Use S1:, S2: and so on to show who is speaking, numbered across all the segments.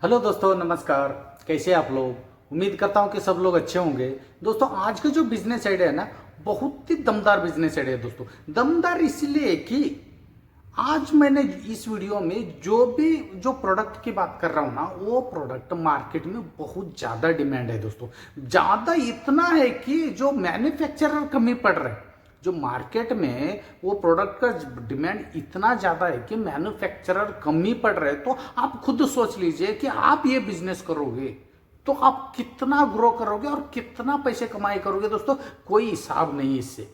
S1: Hello दोस्तों, नमस्कार। कैसे आप लोग? उम्मीद करता हूँ कि सब लोग अच्छे होंगे। दोस्तों, आज का जो बिजनेस आइडिया है ना, बहुत ही दमदार बिजनेस आइडिया है दोस्तों। दमदार इसलिए कि आज मैंने इस वीडियो में जो प्रोडक्ट की बात कर रहा हूँ ना, वो प्रोडक्ट मार्केट में बहुत ज़्यादा डिमांड है दोस्तों। ज़्यादा इतना है कि जो मैन्युफैक्चरर कमी पड़ रहे हैं, जो मार्केट में वो प्रोडक्ट का डिमांड इतना ज़्यादा है कि मैन्युफैक्चरर कमी पड़ रहे हैं। तो आप खुद सोच लीजिए कि आप ये बिजनेस करोगे तो आप कितना ग्रो करोगे और कितना पैसे कमाई करोगे दोस्तों, कोई हिसाब नहीं इससे।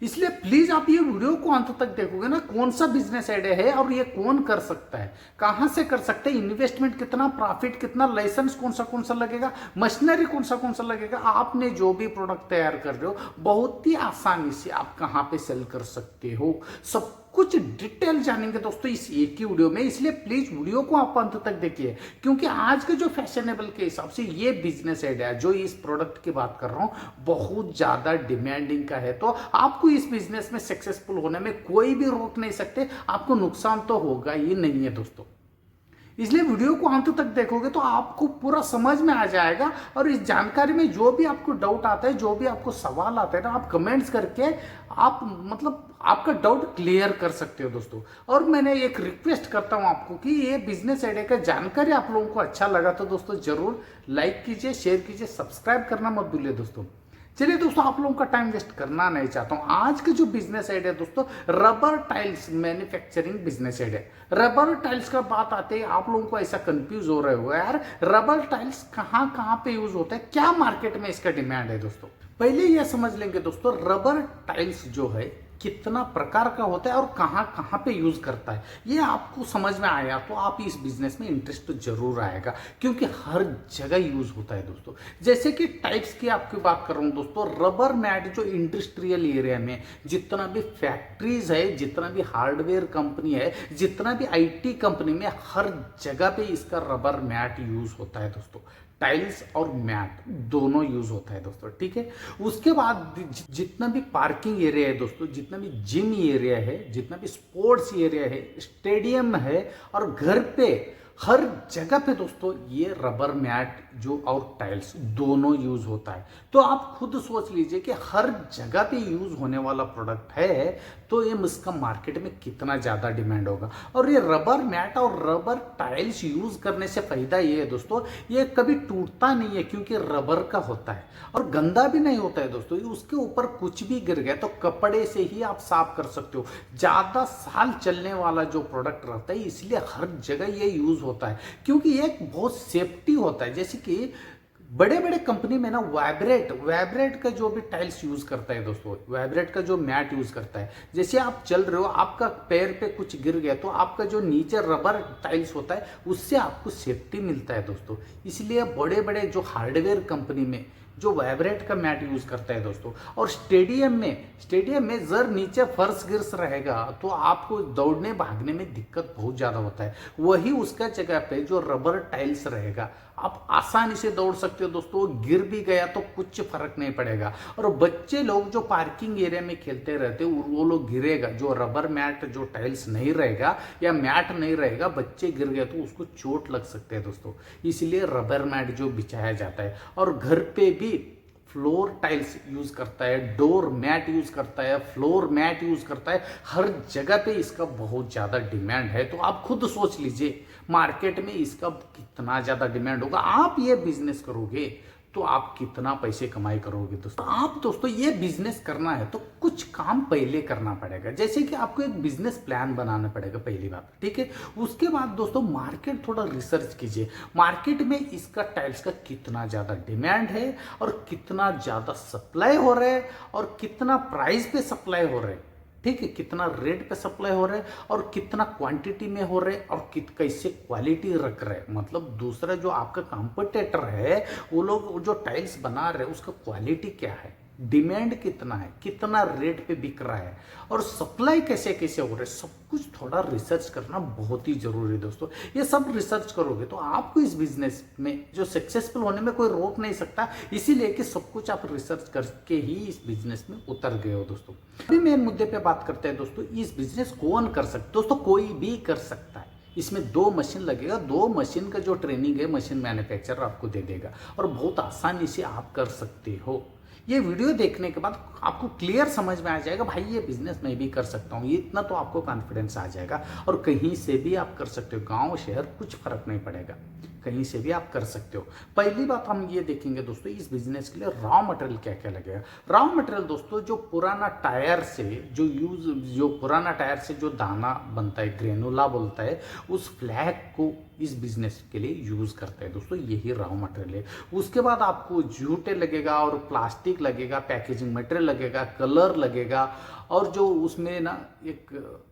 S1: इसलिए प्लीज आप ये वीडियो को अंत तक देखोगे ना, कौन सा बिजनेस आइडिया है और ये कौन कर सकता है, कहां से कर सकते हैं, इन्वेस्टमेंट कितना, प्रॉफिट कितना, लाइसेंस कौन सा लगेगा, मशीनरी कौन सा लगेगा, आपने जो भी प्रोडक्ट तैयार कर रहे हो बहुत ही आसानी से आप कहां पे सेल कर सकते हो, सब कुछ डिटेल जानेंगे दोस्तों इस एक ही वीडियो में। इसलिए प्लीज वीडियो को आप अंत तक देखिए, क्योंकि आज के जो फैशनेबल के हिसाब से ये बिजनेस आइडिया जो इस प्रोडक्ट की बात कर रहा हूं बहुत ज्यादा डिमांडिंग का है। तो आपको इस बिजनेस में सक्सेसफुल होने में कोई भी रोक नहीं सकते, आपको नुकसान तो होगा ही नहीं है दोस्तों। इसलिए वीडियो को अंत तक देखोगे तो आपको पूरा समझ में आ जाएगा। और इस जानकारी में जो भी आपको डाउट आता है, जो भी आपको सवाल आता है ना, आप कमेंट्स करके आप आपका डाउट क्लियर कर सकते हो दोस्तों। और मैंने एक रिक्वेस्ट करता हूं आपको कि ये बिजनेस आइडिया का जानकारी आप लोगों को अच्छा लगा तो दोस्तों जरूर लाइक कीजिए, शेयर कीजिए, सब्सक्राइब करना मत भूलिए दोस्तों। चलिए दोस्तों, आप लोगों का टाइम वेस्ट करना नहीं चाहता हूं। आज के जो बिजनेस आइडिया दोस्तों, rubber tiles manufacturing business idea. Rubber tiles का बात आते ही आप लोगों को ऐसा कंफ्यूज हो रहे हो, यार रबर टाइल्स कहां कहां पे यूज होता है, क्या मार्केट में इसका डिमांड है दोस्तों। पहले यह समझ लेंगे दोस्तों, रबर टाइल्स जो है कितना प्रकार का होता है और कहां कहां पे यूज करता है, ये आपको समझ में आया तो आप इस बिजनेस में इंटरेस्ट तो जरूर आएगा, क्योंकि हर जगह यूज होता है दोस्तों। जैसे कि टाइप्स की आपकी बात कर रहा हूं दोस्तों, रबर मैट जो इंडस्ट्रियल एरिया में जितना भी फैक्ट्रीज है, जितना भी हार्डवेयर कंपनी है, जितना भी आईटी कंपनी में, हर जगह पे इसका रबर मैट यूज होता है दोस्तों। टाइल्स और मैट दोनों यूज होता है दोस्तों, ठीक है। उसके बाद जितना भी पार्किंग एरिया है दोस्तों, जितना भी जिम एरिया है, जितना भी स्पोर्ट्स एरिया है, स्टेडियम है, और घर पे हर जगह पे दोस्तों ये रबर मैट जो और टाइल्स दोनों यूज होता है। तो आप खुद सोच लीजिए कि हर जगह पे यूज होने वाला प्रोडक्ट है तो ये इसका मार्केट में कितना ज्यादा डिमांड होगा। और ये रबर मैट और रबर टाइल्स यूज करने से फायदा ये है दोस्तों, ये कभी टूटता नहीं है क्योंकि रबर का होता है, और गंदा भी नहीं होता है दोस्तों। उसके ऊपर कुछ भी गिर गया तो कपड़े से ही आप साफ कर सकते हो। ज्यादा साल चलने वाला जो प्रोडक्ट रहता है, इसलिए हर जगह ये यूज होता है, क्योंकि ये एक बहुत सेफ्टी होता है। जैसे कि बड़े बड़े कंपनी में ना वाइब्रेट का जो भी टाइल्स यूज करता है दोस्तों, वाइब्रेट का जो मैट यूज करता है, जैसे आप चल रहे हो, आपका पैर पे कुछ गिर गया तो आपका जो नीचे रबर टाइल्स होता है उससे आपको सेफ्टी मिलता है दोस्तों। इसलिए बड़े बड़े जो हार्डवेयर कंपनी में जो वाइब्रेट का मैट यूज करता है दोस्तों। और स्टेडियम में जर नीचे फर्श गिर्स रहेगा तो आपको दौड़ने भागने में दिक्कत बहुत ज्यादा होता है। वही उसका जगह पे जो रबर टाइल्स रहेगा, आप आसानी से दौड़ सकते हो दोस्तों। गिर भी गया तो कुछ फर्क नहीं पड़ेगा। और बच्चे लोग जो पार्किंग एरिया में खेलते रहते वो लोग गिरेगा, जो रबर मैट जो टाइल्स नहीं रहेगा या मैट नहीं रहेगा, बच्चे गिर गए तो उसको चोट लग सकते हैं दोस्तों। इसलिए रबर मैट जो बिछाया जाता है, और घर पे भी फ्लोर टाइल्स यूज करता है, डोर मैट यूज करता है, फ्लोर मैट यूज करता है, हर जगह पे इसका बहुत ज्यादा डिमांड है। तो आप खुद सोच लीजिए मार्केट में इसका कितना ज्यादा डिमांड होगा। आप ये बिजनेस करोगे तो आप कितना पैसे कमाई करोगे दोस्तों। आप दोस्तों ये बिजनेस करना है तो कुछ काम पहले करना पड़ेगा, जैसे कि आपको एक बिजनेस प्लान बनाना पड़ेगा, पहली बात, ठीक है। उसके बाद दोस्तों मार्केट थोड़ा रिसर्च कीजिए, मार्केट में इसका टाइल्स का कितना ज्यादा डिमांड है और कितना ज्यादा सप्लाई हो रहा है और कितना प्राइस पे सप्लाई हो रहा है, ठीक है, कितना रेट पे सप्लाई हो रहा है और कितना क्वांटिटी में हो रहा है और कैसे क्वालिटी रख रहे हैं। मतलब दूसरा जो आपका कॉम्पिटिटर है, वो लोग जो टाइल्स बना रहे हैं उसका क्वालिटी क्या है, डिमांड कितना है, कितना रेट पे बिक रहा है, और सप्लाई कैसे कैसे हो रहा है, सब कुछ थोड़ा रिसर्च करना बहुत ही जरूरी है दोस्तों। ये सब रिसर्च करोगे तो आपको इस बिजनेस में जो सक्सेसफुल होने में कोई रोक नहीं सकता, इसीलिए कि सब कुछ आप रिसर्च करके ही इस बिजनेस में उतर गए हो दोस्तों। अभी मेन मुद्दे पे बात करते हैं दोस्तों, इस बिजनेस कौन कर सकता है दोस्तों, कोई भी कर सकता है। इसमें 2 मशीन लगेगा, 2 मशीन का जो ट्रेनिंग है मशीन मैन्युफैक्चरर आपको दे देगा और बहुत आसानी से आप कर सकते हो। ये वीडियो देखने के बाद आपको क्लियर समझ में आ जाएगा, भाई ये बिजनेस मैं भी कर सकता हूँ, ये इतना तो आपको कॉन्फिडेंस आ जाएगा और कहीं से भी आप कर सकते हो, गांव शहर कुछ फर्क नहीं पड़ेगा, कहीं से भी आप कर सकते हो। पहली बात हम ये देखेंगे दोस्तों, इस बिजनेस के लिए रॉ मटेरियल क्या क्या लगेगा। रॉ मटेरियल दोस्तों जो पुराना टायर से जो पुराना टायर से जो दाना बनता है, ग्रेनुला बोलता है, उस फ्लैग को इस बिजनेस के लिए यूज करते हैं दोस्तों, यही रॉ मटेरियल है। उसके बाद आपको जूटे लगेगा और प्लास्टिक लगेगा, पैकेजिंग मटेरियल लगेगा, कलर लगेगा और जो उसमें ना एक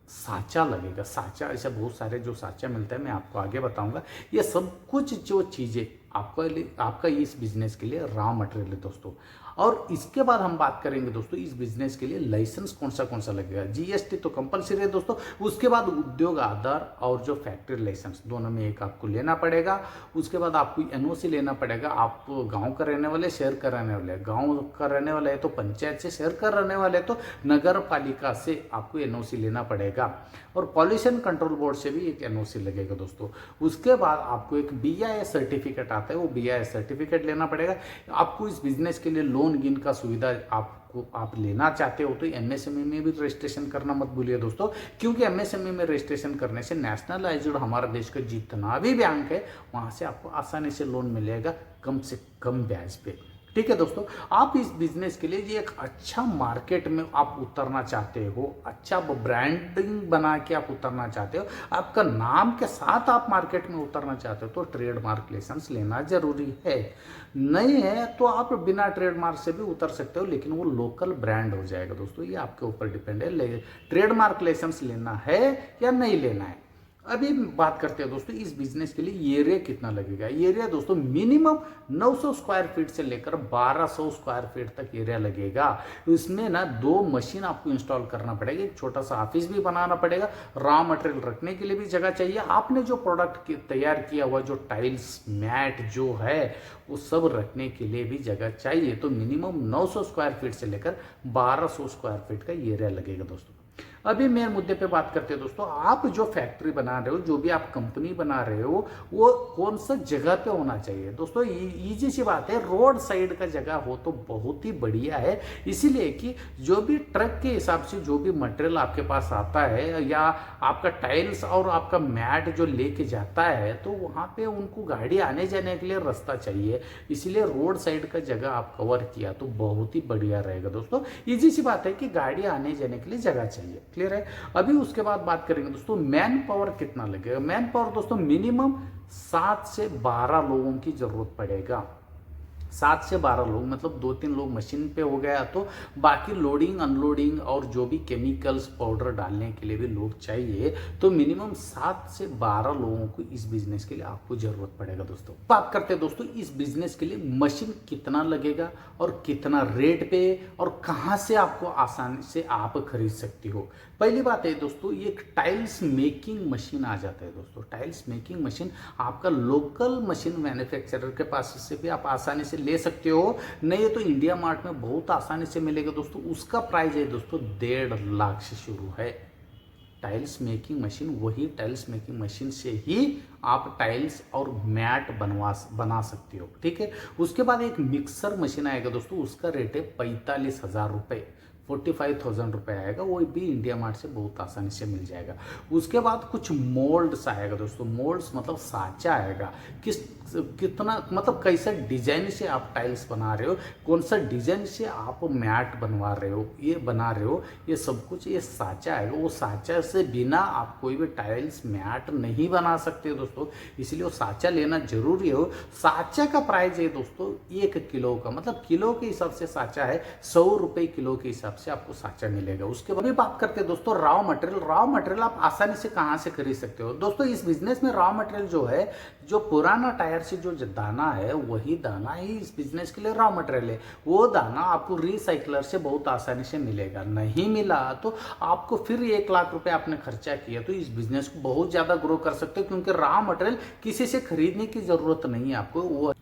S1: साँचा लगेगा, साँचा, ऐसे बहुत सारे जो साँचा मिलता है मैं आपको आगे बताऊंगा। ये सब कुछ जो चीज़ें आपका इस बिजनेस के लिए रॉ मटेरियल है दोस्तों। और इसके बाद हम बात करेंगे दोस्तों, इस बिजनेस के लिए लाइसेंस कौन सा लगेगा। जीएसटी तो कंपलसरी है दोस्तों। उसके बाद उद्योग आधार और जो फैक्ट्री लाइसेंस, दोनों में एक आपको लेना पड़ेगा। उसके बाद आपको एनओसी लेना पड़ेगा। आप गांव का रहने वाले, शहर का रहने वाले, गांव का रहने वाले है तो पंचायत से, शहर का रहने वाले तो नगर पालिका से आपको एनओसी लेना पड़ेगा और पॉल्यूशन कंट्रोल बोर्ड से भी एक एनओसी लगेगा दोस्तों। उसके बाद आपको एक बीआईएस सर्टिफिकेट आता है, वो बीआईएस सर्टिफिकेट लेना पड़ेगा। आपको इस बिजनेस के लिए लोन गिन का सुविधा आप लेना चाहते हो तो एमएसएमई में भी रजिस्ट्रेशन करना मत भूलिए दोस्तों, क्योंकि एमएसएमई में रजिस्ट्रेशन करने से नेशनलाइज्ड हमारा देश का जितना भी बैंक है वहां से आपको आसानी से लोन मिलेगा, कम से कम ब्याज पे। ठीक है दोस्तों, आप इस बिजनेस के लिए ये एक अच्छा मार्केट में आप उतरना चाहते हो, अच्छा ब्रांडिंग बना के आप उतरना चाहते हो, आपका नाम के साथ आप मार्केट में उतरना चाहते हो तो ट्रेडमार्क लाइसेंस लेना जरूरी है। नहीं है तो आप बिना ट्रेडमार्क से भी उतर सकते हो, लेकिन वो लोकल ब्रांड हो जाएगा दोस्तों, ये आपके ऊपर डिपेंड है ट्रेडमार्क लाइसेंस लेना है या नहीं लेना है। अभी बात करते हैं दोस्तों, इस बिजनेस के लिए एरिया कितना लगेगा। एरिया दोस्तों मिनिमम 900 स्क्वायर फीट से लेकर 1200 स्क्वायर फीट तक एरिया लगेगा। इसमें ना 2 मशीन आपको इंस्टॉल करना पड़ेगा, एक छोटा सा ऑफिस भी बनाना पड़ेगा, रॉ मटेरियल रखने के लिए भी जगह चाहिए, आपने जो प्रोडक्ट तैयार किया हुआ जो टाइल्स मैट जो है वो सब रखने के लिए भी जगह चाहिए। तो मिनिमम 900 स्क्वायर फीट से लेकर 1200 स्क्वायर फीट का एरिया लगेगा दोस्तों। अभी मेन मुद्दे पे बात करते हैं दोस्तों, आप जो फैक्ट्री बना रहे हो, जो भी आप कंपनी बना रहे हो, वो कौन सा जगह पे होना चाहिए दोस्तों। इजी सी बात है, रोड साइड का जगह हो तो बहुत ही बढ़िया है, इसीलिए कि जो भी ट्रक के हिसाब से जो भी मटेरियल आपके पास आता है या आपका टाइल्स और आपका मैट जो लेके जाता है तो वहाँ पे उनको गाड़ी आने जाने के लिए रास्ता चाहिए, इसीलिए रोड साइड का जगह आप कवर किया तो बहुत ही बढ़िया रहेगा दोस्तों। इजी सी बात है कि गाड़ी आने जाने के लिए जगह चाहिए, क्लियर है। अभी उसके बाद बात करेंगे दोस्तों, मैन पावर कितना लगेगा। मैन पावर दोस्तों मिनिमम 7 से 12 लोगों की जरूरत पड़ेगा। 7 से 12 लोग मतलब 2-3 लोग मशीन पे हो गया, तो बाकी लोडिंग अनलोडिंग और जो भी केमिकल्स पाउडर डालने के लिए भी लोग चाहिए, तो मिनिमम 7 से 12 लोगों को इस बिजनेस के लिए आपको जरूरत पड़ेगा दोस्तों। बात करते हैं दोस्तों इस बिजनेस के लिए मशीन कितना लगेगा और कितना रेट पे और कहाँ से आपको आसानी से आप खरीद सकती हो। पहली बात है दोस्तों, ये एक टाइल्स मेकिंग मशीन आ जाता है दोस्तों। टाइल्स मेकिंग मशीन आपका लोकल मशीन मैन्युफैक्चरर के पास से भी आप आसानी से ले सकते हो, नहीं तो इंडिया मार्ट में बहुत आसानी से मिलेगा दोस्तों। उसका प्राइस है दोस्तों 1.5 लाख से शुरू है। टाइल्स मेकिंग मशीन, वही टाइल्स मेकिंग मशीन से ही आप टाइल्स और मैट बना सकते हो, ठीक है। उसके बाद एक मिक्सर मशीन आएगा दोस्तों, उसका रेट है 45,000 रुपये, 45,000 रुपये आएगा, वो भी इंडिया मार्ट से बहुत आसानी से मिल जाएगा। उसके बाद कुछ मोल्ड्स आएगा दोस्तों, मोल्ड्स मतलब साँचा आएगा, कितना मतलब कैसा डिजाइन से आप टाइल्स बना रहे हो, कौन सा डिजाइन से आप मैट बनवा रहे हो, ये बना रहे हो, ये सब कुछ ये साँचा आएगा। वो साँचा से बिना आप कोई भी टाइल्स मैट नहीं बना सकते दोस्तों, इसलिए वो साँचा लेना जरूरी हो। साँचा का प्राइस है दोस्तों 1 किलो का, मतलब किलो के हिसाब से साँचा है 100 रुपये किलो के हिसाब से आपको साँचा मिलेगा। उसके बाद बात करते हैं दोस्तों रॉ मटेरियल। रॉ मटेरियल आप आसानी से कहाँ से खरीद सकते हो दोस्तों। इस बिजनेस में रॉ मटेरियल जो है, जो पुराना टायर से जो दाना है वही दाना ही इस बिजनेस के लिए रॉ मटेरियल है। वो दाना आपको रिसाइकलर से बहुत आसानी से मिलेगा, नहीं मिला तो आपको फिर 1 लाख रुपए आपने खर्चा किया तो इस बिजनेस को बहुत ज्यादा ग्रो कर सकते हो, क्योंकि रॉ मटेरियल किसी से खरीदने की जरूरत नहीं है आपको। वो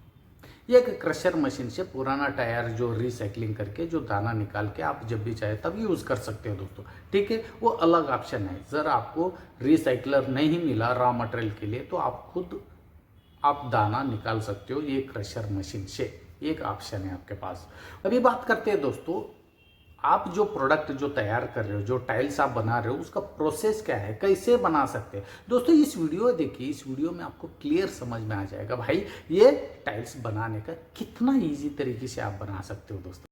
S1: एक क्रशर मशीन से पुराना टायर जो रिसाइकलिंग करके जो दाना निकाल के आप जब भी चाहे तब यूज़ कर सकते हो दोस्तों, ठीक है। वो अलग ऑप्शन है। अगर आपको रिसाइकलर नहीं मिला रॉ मटेरियल के लिए तो आप खुद आप दाना निकाल सकते हो ये क्रशर मशीन से, एक ऑप्शन है आपके पास। अभी बात करते हैं दोस्तों, आप जो प्रोडक्ट जो तैयार कर रहे हो, जो टाइल्स आप बना रहे हो, उसका प्रोसेस क्या है, कैसे बना सकते हैं दोस्तों। इस वीडियो देखिए, इस वीडियो में आपको क्लियर समझ में आ जाएगा भाई ये टाइल्स बनाने का कितना इजी तरीके से आप बना सकते हो दोस्तों।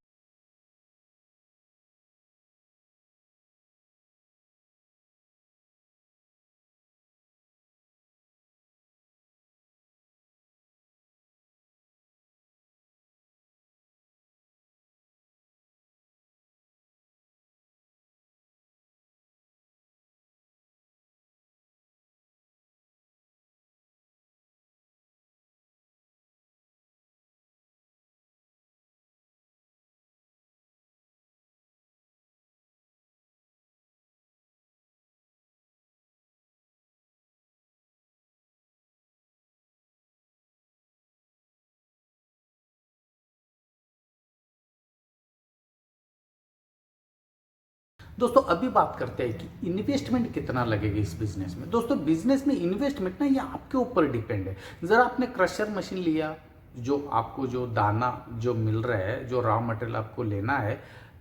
S1: दोस्तों अभी बात करते हैं कि इन्वेस्टमेंट कितना लगेगा इस बिजनेस में। दोस्तों बिजनेस में इन्वेस्टमेंट ना ये आपके ऊपर डिपेंड है। जरा आपने क्रशर मशीन लिया, जो आपको जो दाना जो मिल रहा है, जो रॉ मटेरियल आपको लेना है,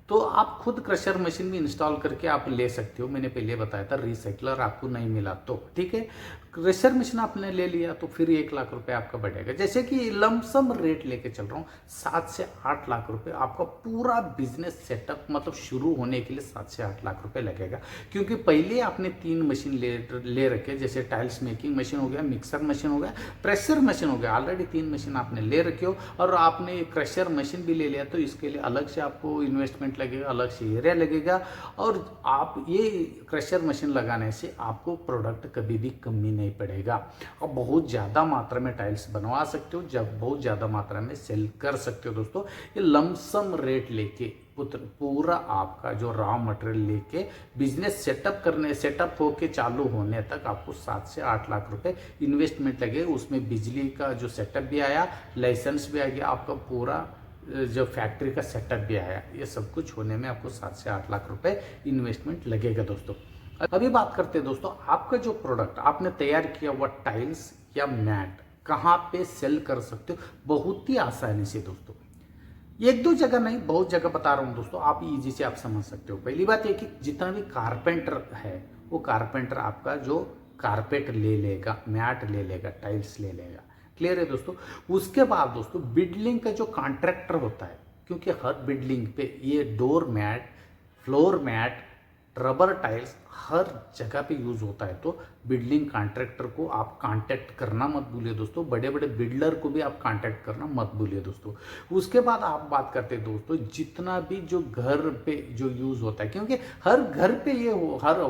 S1: तो आप खुद क्रशर मशीन भी इंस्टॉल करके आप ले सकते हो। मैंने पहले बताया था, रिसाइकलर आपको नहीं मिला तो ठीक है। क्रशर मशीन आपने ले लिया तो फिर 1 लाख रुपए आपका बढ़ेगा। जैसे कि लमसम रेट लेके चल रहा हूँ, 7 से 8 लाख रुपए आपका पूरा बिजनेस सेटअप मतलब शुरू होने के लिए 7 से 8 लाख रुपए लगेगा। क्योंकि पहले आपने 3 मशीन ले रखे, जैसे टाइल्स मेकिंग मशीन हो गया, मिक्सर मशीन हो गया, प्रेशर मशीन हो गया। ऑलरेडी 3 मशीन आपने ले रखे हो और आपने क्रशर मशीन भी ले लिया, तो इसके लिए अलग से आपको इन्वेस्टमेंट लगेगा, अलग से एरिया लगेगा। और आप ये क्रशर मशीन लगाने से आपको प्रोडक्ट कभी भी कमी नहीं पड़ेगा और बहुत ज़्यादा मात्रा में टाइल्स बनवा सकते हो, जब बहुत ज़्यादा मात्रा में सेल कर सकते हो दोस्तों। ये लमसम रेट लेके पूरा आपका जो रॉ मटेरियल लेके बिजनेस सेटअप होके चालू होने तक आपको 7 से 8 लाख रुपए इन्वेस्टमेंट लगे। उसमें बिजली का जो सेटअप भी आया, लाइसेंस भी आ गया, आपका पूरा जो फैक्ट्री का सेटअप भी आया। ये सब कुछ होने में आपको 7 से 8 लाख रुपए इन्वेस्टमेंट लगेगा दोस्तों। अभी बात करते हैं दोस्तों, आपका जो प्रोडक्ट आपने तैयार किया हुआ टाइल्स या मैट कहाँ पे सेल कर सकते हो बहुत ही आसानी से दोस्तों। 1-2 जगह नहीं, बहुत जगह बता रहा हूँ दोस्तों, आप इजी से आप समझ सकते हो। पहली बात ये कि जितना भी कारपेंटर है वो कारपेंटर आपका जो कारपेट ले लेगा, मैट ले लेगा, टाइल्स ले लेगा। क्लियर है दोस्तों। उसके बाद दोस्तों बिल्डिंग का जो कॉन्ट्रैक्टर होता है, क्योंकि हर बिल्डिंग पे ये door mat, floor mat, rubber tiles हर जगह पे यूज होता है। तो बिल्डिंग कॉन्ट्रैक्टर को आप कांटेक्ट करना मत भूलिए दोस्तों। बड़े बड़े बिल्डर को भी आप कांटेक्ट करना मत भूलिए दोस्तों। उसके बाद आप बात करते हैं दोस्तों, जितना भी जो घर पे जो यूज होता है, क्योंकि हर घर पे ये हर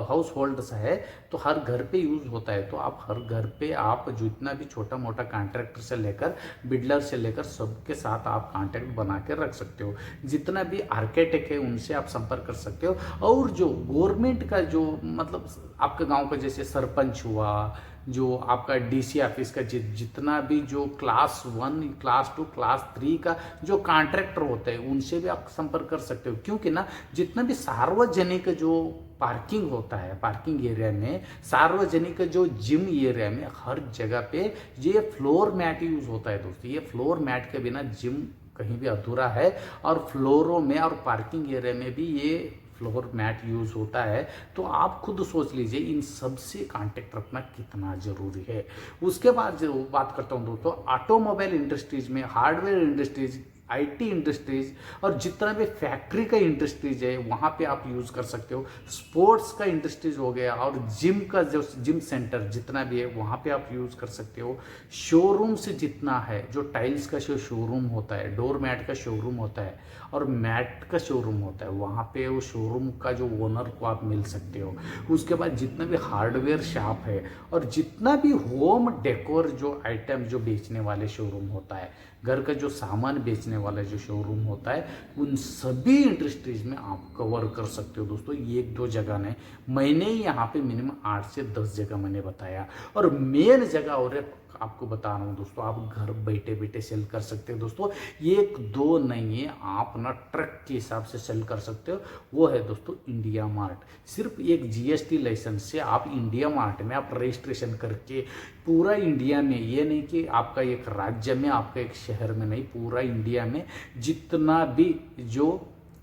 S1: हाउस होल्ड्स है तो हर घर पे यूज होता है। तो आप हर घर पे आप जितना भी छोटा मोटा कॉन्ट्रैक्टर से लेकर बिल्डर से लेकर सबके साथ आप कांटेक्ट बना के रख सकते हो। जितना भी आर्किटेक्ट है उनसे आप संपर्क कर सकते हो। और जो गवर्नमेंट का जो मतलब आपके गांव का जैसे सरपंच हुआ, जो आपका डीसी ऑफिस का जितना भी जो क्लास 1, क्लास 2, क्लास 3 का जो कॉन्ट्रैक्टर होता है उनसे भी आप संपर्क कर सकते हो। क्योंकि ना जितना भी सार्वजनिक जो पार्किंग होता है, पार्किंग एरिया में, सार्वजनिक जो जिम एरिया में, हर जगह पे ये फ्लोर मैट यूज होता है दोस्तों। ये फ्लोर मैट के बिना जिम कहीं भी अधूरा है। और फ्लोरों में और पार्किंग एरिया में भी ये फ्लोर मैट यूज होता है। तो आप खुद सोच लीजिए इन सब से कांटेक्ट रखना कितना जरूरी है। उसके बाद जो बात करता हूँ दोस्तों, ऑटोमोबाइल इंडस्ट्रीज में, हार्डवेयर इंडस्ट्रीज, आईटी इंडस्ट्रीज और जितना भी फैक्ट्री का इंडस्ट्रीज है वहाँ पे आप यूज़ कर सकते हो। स्पोर्ट्स का इंडस्ट्रीज हो गया और जिम का जो जिम सेंटर जितना भी है वहाँ पे आप यूज़ कर सकते हो। शोरूम से जितना है, जो टाइल्स का जो शोरूम होता है, डोर मैट का शोरूम होता है और मैट का शोरूम होता है, वहाँ पे वो शोरूम का जो ओनर को आप मिल सकते हो। उसके बाद जितना भी हार्डवेयर शॉप है और जितना भी होम डेकोर जो आइटम जो बेचने वाले शोरूम होता है, घर का जो सामान बेचने वाला जो शोरूम होता है, उन सभी इंडस्ट्रीज में आप कवर कर सकते हो दोस्तों। 1-2 जगह नहीं, मैंने यहाँ पे मिनिमम 8 से 10 जगह मैंने बताया। और मेन जगह और आपको बता रहा हूँ दोस्तों, आप घर बैठे बैठे सेल कर सकते हो दोस्तों। एक दो नहीं है, आप ना ट्रक के हिसाब से सेल कर सकते हो। वो है दोस्तों इंडिया मार्ट। सिर्फ एक जीएसटी लाइसेंस से आप इंडिया मार्ट में आप रजिस्ट्रेशन करके पूरा इंडिया में, ये नहीं कि आपका एक राज्य में, आपका एक शहर में नहीं, पूरा इंडिया में जितना भी जो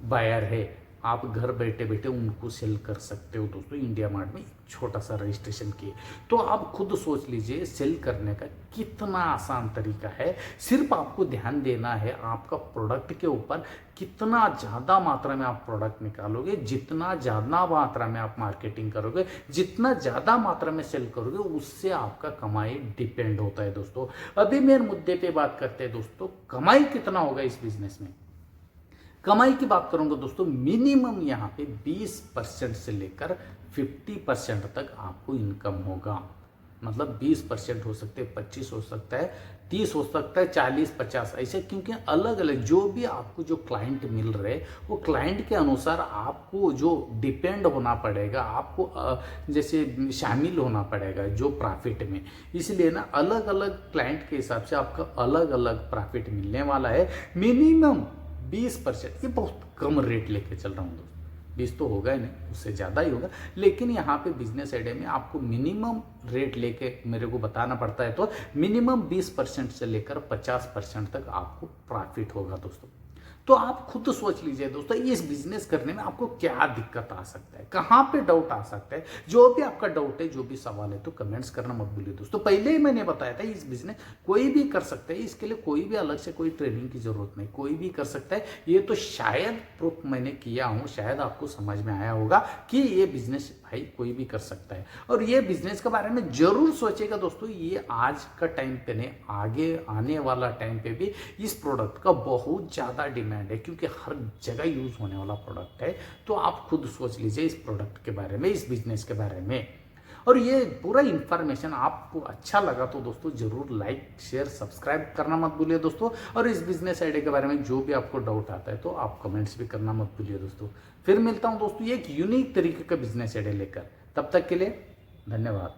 S1: बायर है आप घर बैठे बैठे उनको सेल कर सकते हो दोस्तों इंडिया मार्ट में, एक छोटा सा रजिस्ट्रेशन किए। तो आप खुद सोच लीजिए सेल करने का कितना आसान तरीका है। सिर्फ आपको ध्यान देना है आपका प्रोडक्ट के ऊपर, कितना ज़्यादा मात्रा में आप प्रोडक्ट निकालोगे, जितना ज़्यादा मात्रा में आप मार्केटिंग करोगे, जितना ज़्यादा मात्रा में सेल करोगे, उससे आपका कमाई डिपेंड होता है दोस्तों। अभी मेन मुद्दे पे बात करते हैं दोस्तों, कमाई कितना होगा इस बिजनेस में। कमाई की बात करूंगा दोस्तों, मिनिमम यहाँ पे 20% से लेकर 50% तक आपको इनकम होगा। मतलब 20% हो सकते हैं, 25 हो सकता है, 30 हो सकता है, 40, 50 ऐसे, क्योंकि अलग अलग जो भी आपको जो क्लाइंट मिल रहे वो क्लाइंट के अनुसार आपको जो डिपेंड होना पड़ेगा, आपको जैसे शामिल होना पड़ेगा जो प्रॉफिट में। इसलिए ना अलग अलग क्लाइंट के हिसाब से आपका अलग अलग प्रॉफिट मिलने वाला है। मिनिमम 20%, ये बहुत कम रेट लेके चल रहा हूँ दोस्तों, 20 तो होगा ही नहीं, उससे ज़्यादा ही होगा। लेकिन यहाँ पे बिजनेस आइडिया में आपको मिनिमम रेट लेके मेरे को बताना पड़ता है, तो मिनिमम 20% से लेकर 50% तक आपको प्रॉफिट होगा दोस्तों। तो आप खुद सोच लीजिए दोस्तों, इस बिजनेस करने में आपको क्या दिक्कत आ सकता है, कहाँ पे डाउट आ सकता है। जो भी आपका डाउट है, जो भी सवाल है, तो कमेंट्स करना मत भूलिए दोस्तों। पहले ही मैंने बताया था इस बिजनेस कोई भी कर सकता है, इसके लिए कोई भी अलग से कोई ट्रेनिंग की जरूरत नहीं, कोई भी कर सकता है। ये तो शायद प्रूफ मैंने किया हूँ, शायद आपको समझ में आया होगा कि ये बिजनेस भाई कोई भी कर सकता है। और ये बिजनेस के बारे में जरूर सोचेगा दोस्तों, ये आज का टाइम पे नहीं, आगे आने वाला टाइम पे भी इस प्रोडक्ट का बहुत ज़्यादा डिमांड है, क्योंकि हर जगह यूज होने वाला प्रोडक्ट है। तो आप खुद सोच लीजिए इस प्रोडक्ट के बारे में, इस बिजनेस के बारे में। और ये पूरा इन्फॉर्मेशन आपको अच्छा लगा तो दोस्तों जरूर लाइक, शेयर, सब्सक्राइब करना मत भूलिए दोस्तों। और इस बिजनेस आइडिया के बारे में जो भी आपको डाउट आता है तो आप कमेंट्स भी करना मत भूलिए दोस्तों। फिर मिलता हूं दोस्तों एक यूनिक तरीके का बिजनेस आइडिया लेकर, तब तक के लिए धन्यवाद।